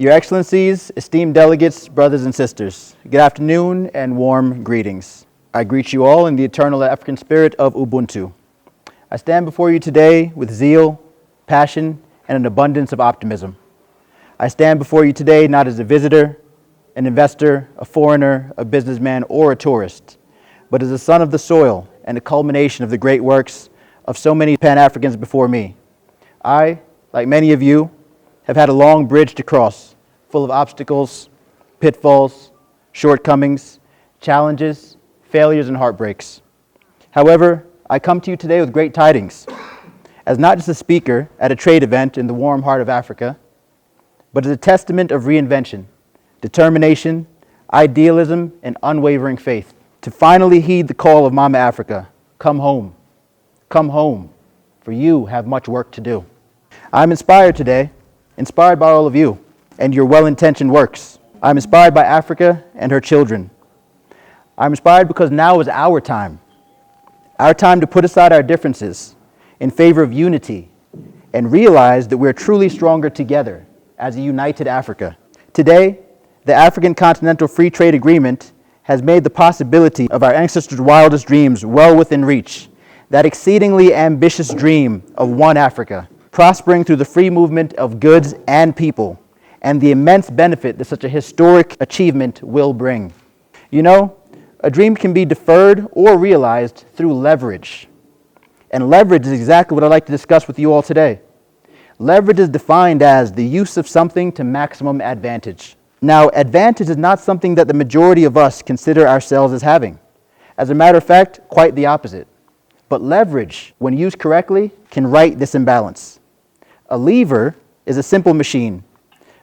Your Excellencies, esteemed delegates, brothers and sisters, good afternoon and warm greetings. I greet you all in the eternal African spirit of Ubuntu. I stand before you today with zeal, passion, and an abundance of optimism. I stand before you today not as a visitor, an investor, a foreigner, a businessman, or a tourist, but as a son of the soil and a culmination of the great works of so many Pan-Africans before me. I, like many of you, have had a long bridge to cross, full of obstacles, pitfalls, shortcomings, challenges, failures, and heartbreaks. However, I come to you today with great tidings, as not just a speaker at a trade event in the warm heart of Africa, but as a testament of reinvention, determination, idealism, and unwavering faith, to finally heed the call of Mama Africa, come home, for you have much work to do. I'm inspired today, inspired by all of you and your well-intentioned works. I'm inspired by Africa and her children. I'm inspired because now is our time to put aside our differences in favor of unity and realize that we're truly stronger together as a united Africa. Today, the African Continental Free Trade Agreement has made the possibility of our ancestors' wildest dreams well within reach, that exceedingly ambitious dream of one Africa, prospering through the free movement of goods and people, and the immense benefit that such a historic achievement will bring. You know, a dream can be deferred or realized through leverage. And leverage is exactly what I'd like to discuss with you all today. Leverage is defined as the use of something to maximum advantage. Now, advantage is not something that the majority of us consider ourselves as having. As a matter of fact, quite the opposite. But leverage, when used correctly, can right this imbalance. A lever is a simple machine,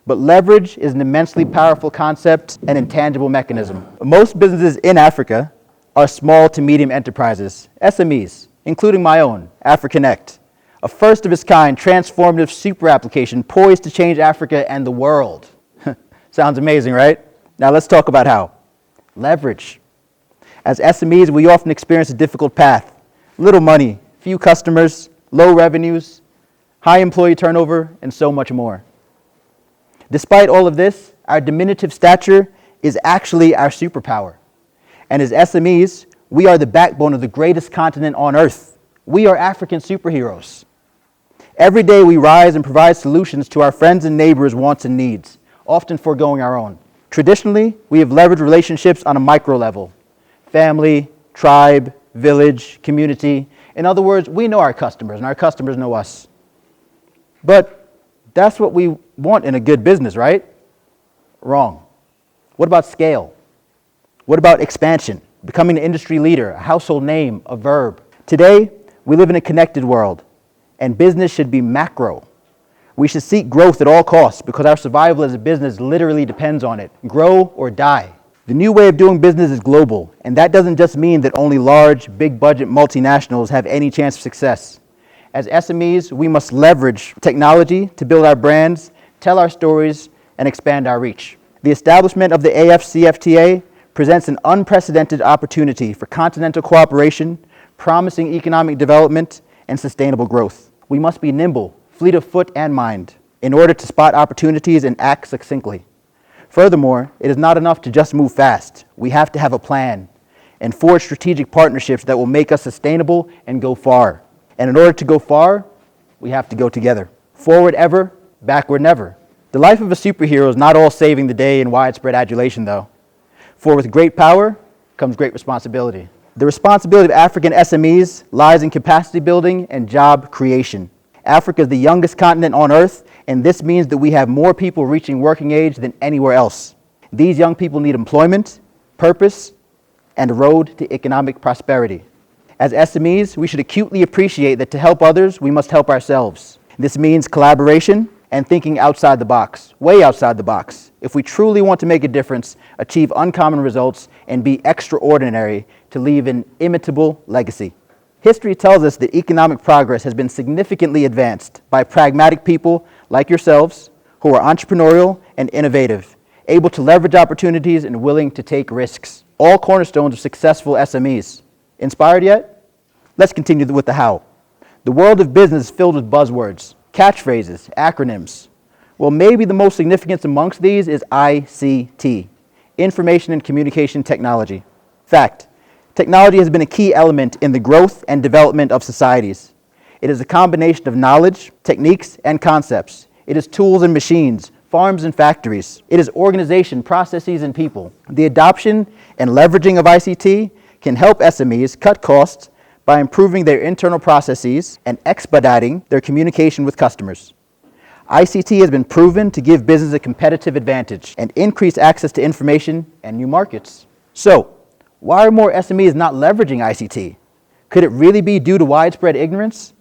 but leverage is an immensely powerful concept and intangible mechanism. Most businesses in Africa are small to medium enterprises, SMEs, including my own, AFRIKANEKT, a first-of-its-kind transformative super application poised to change Africa and the world. Sounds amazing, right? Now let's talk about how. Leverage. As SMEs, we often experience a difficult path. Little money, few customers, low revenues, high employee turnover, and so much more. Despite all of this, our diminutive stature is actually our superpower. And as SMEs, we are the backbone of the greatest continent on earth. We are African superheroes. Every day we rise and provide solutions to our friends' and neighbors' wants and needs, often foregoing our own. Traditionally, we have leveraged relationships on a micro level. Family, tribe, village, community. In other words, we know our customers and our customers know us. But that's what we want in a good business, right? Wrong. What about scale? What about expansion? Becoming an industry leader, a household name, a verb. Today, we live in a connected world, and business should be macro. We should seek growth at all costs because our survival as a business literally depends on it. Grow or die. The new way of doing business is global, and that doesn't just mean that only large, big-budget multinationals have any chance of success. As SMEs, we must leverage technology to build our brands, tell our stories, and expand our reach. The establishment of the AfCFTA presents an unprecedented opportunity for continental cooperation, promising economic development, and sustainable growth. We must be nimble, fleet of foot and mind, in order to spot opportunities and act succinctly. Furthermore, it is not enough to just move fast. We have to have a plan and forge strategic partnerships that will make us sustainable and go far. And in order to go far, we have to go together. Forward ever, backward never. The life of a superhero is not all saving the day and widespread adulation, though. For with great power comes great responsibility. The responsibility of African SMEs lies in capacity building and job creation. Africa is the youngest continent on earth, and this means that we have more people reaching working age than anywhere else. These young people need employment, purpose, and a road to economic prosperity. As SMEs, we should acutely appreciate that to help others, we must help ourselves. This means collaboration and thinking outside the box, way outside the box, if we truly want to make a difference, achieve uncommon results, and be extraordinary to leave an imitable legacy. History tells us that economic progress has been significantly advanced by pragmatic people like yourselves who are entrepreneurial and innovative, able to leverage opportunities and willing to take risks. All cornerstones of successful SMEs. Inspired yet? Let's continue with the how. The world of business is filled with buzzwords, catchphrases, acronyms. Well, maybe the most significant amongst these is ICT, Information and Communication Technology. Fact, technology has been a key element in the growth and development of societies. It is a combination of knowledge, techniques, and concepts. It is tools and machines, farms and factories. It is organization, processes, and people. The adoption and leveraging of ICT can help SMEs cut costs by improving their internal processes and expediting their communication with customers. ICT has been proven to give business a competitive advantage and increase access to information and new markets. So, why are more SMEs not leveraging ICT? Could it really be due to widespread ignorance?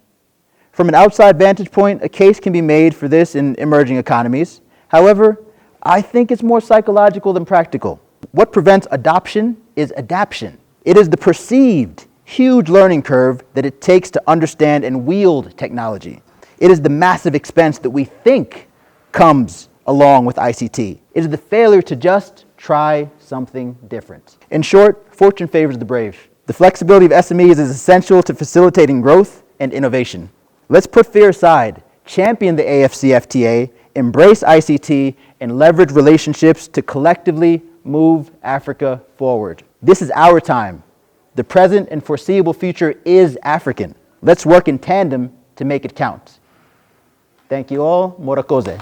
From an outside vantage point, a case can be made for this in emerging economies. However, I think it's more psychological than practical. What prevents adoption is adaption. It is the perceived huge learning curve that it takes to understand and wield technology. It is the massive expense that we think comes along with ICT. It is the failure to just try something different. In short, fortune favors the brave. The flexibility of SMEs is essential to facilitating growth and innovation. Let's put fear aside, champion the AfCFTA, embrace ICT, and leverage relationships to collectively move Africa forward. This is our time. The present and foreseeable future is African. Let's work in tandem to make it count. Thank you all. Morakoze.